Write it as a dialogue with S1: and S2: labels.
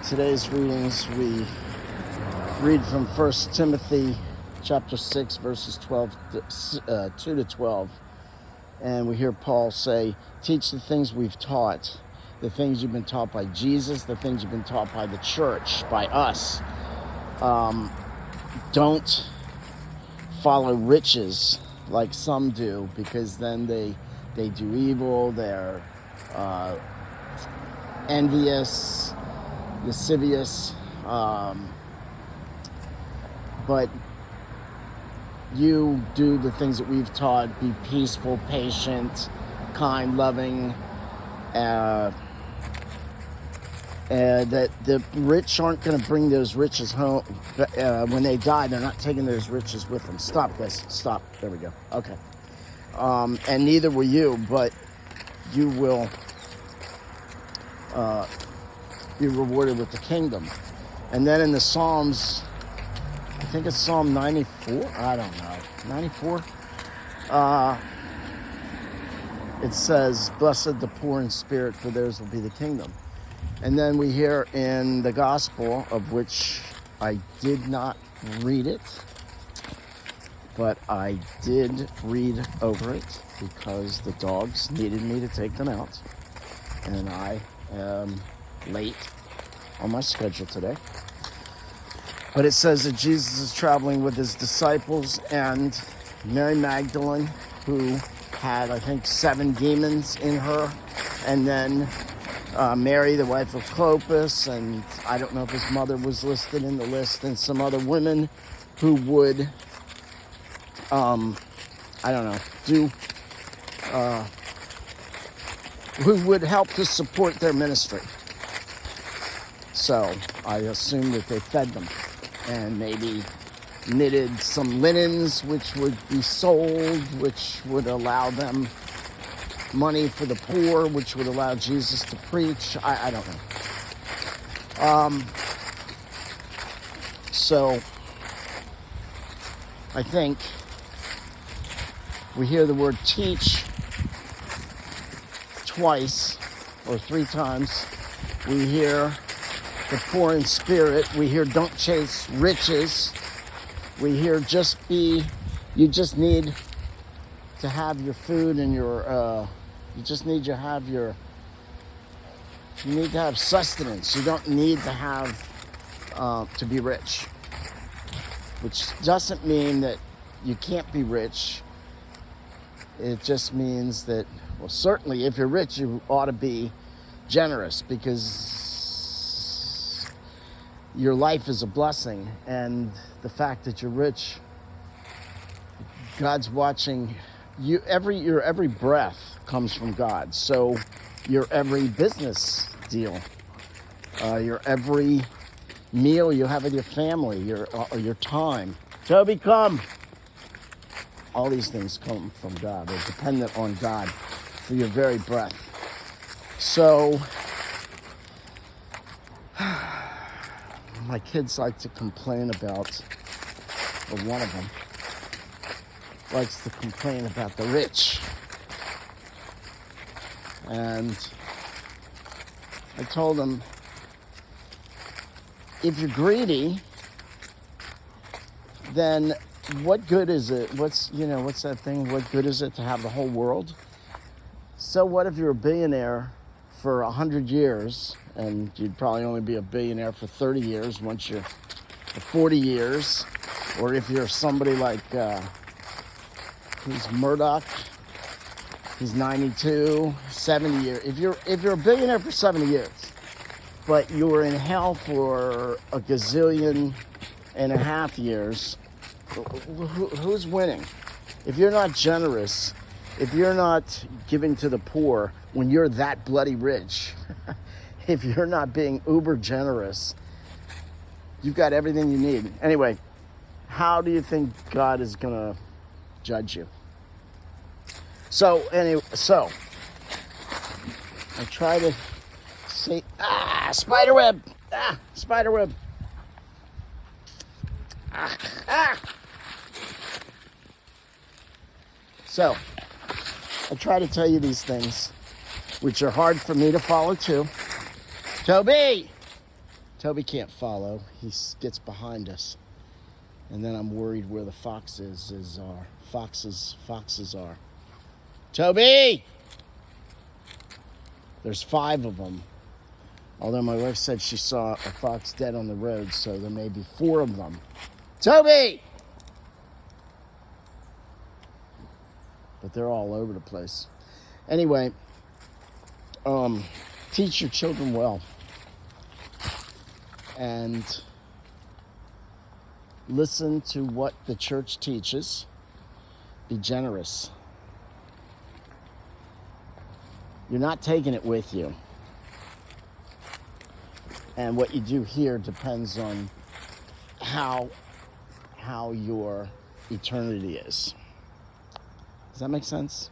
S1: Today's readings, we read from 1 Timothy chapter 6, verses 2 to 12. And we hear Paul say, teach the things we've taught, the things you've been taught by Jesus, the things you've been taught by the church, by us. Don't follow riches like some do, because then they do evil, they're envious, lascivious, but you do the things that we've taught. Be peaceful, patient, kind, loving, that the rich aren't going to bring those riches home. When they die, they're not taking those riches with them. Stop, guys. Stop. There we go. Okay. And neither will you, but you will be rewarded with the kingdom. And then in the Psalms, I think it's Psalm 94. I don't know. 94. It says, blessed the poor in spirit, for theirs will be the kingdom. And then we hear in the gospel, of which I did not read it, but I did read over it because the dogs needed me to take them out. And I am late on my schedule today. But it says that Jesus is traveling with his disciples and Mary Magdalene, who had, I think, 7 demons in her, and then Mary, the wife of Clopas, and I don't know if his mother was listed in the list, and some other women who would, who would help to support their ministry. So I assume that they fed them and maybe knitted some linens which would be sold, which would allow them money for the poor, which would allow Jesus to preach. I don't know. So I think we hear the word teach twice or 3 times. We hear the poor in spirit. We hear don't chase riches. We hear you just need to have your food and you need to have sustenance. You don't need to have to be rich, which doesn't mean that you can't be rich. It just means that, well, certainly if you're rich, you ought to be generous, because your life is a blessing, and the fact that you're rich, God's watching you. Your every breath comes from God. So your every business deal, your every meal you have with your family, your time. Tobi, come. All these things come from God. They're dependent on God for your very breath. So my kids like to complain about, or one of them likes to complain about the rich. And I told them, if you're greedy, then what good is it? What's that thing? What good is it to have the whole world? So what if you're a billionaire for 100 years, and you'd probably only be a billionaire for 30 years once you're 40 years, or if you're somebody like who's Murdoch, he's 92, 70 years. If you're a billionaire for 70 years, but you were in hell for a gazillion and a half years, who's winning? If you're not generous, if you're not giving to the poor when you're that bloody rich, if you're not being uber generous, you've got everything you need. Anyway, how do you think God is going to judge you? So I try to say, spider web, spider web. So I try to tell you these things which are hard for me to follow too. Tobi! Tobi can't follow. He gets behind us. And then I'm worried where the foxes are. Tobi! There's 5 of them. Although my wife said she saw a fox dead on the road, so there may be 4 of them. Tobi! But they're all over the place. Anyway, teach your children well. And listen to what the church teaches. Be generous. You're not taking it with you. And what you do here depends on how your eternity is. Does that make sense?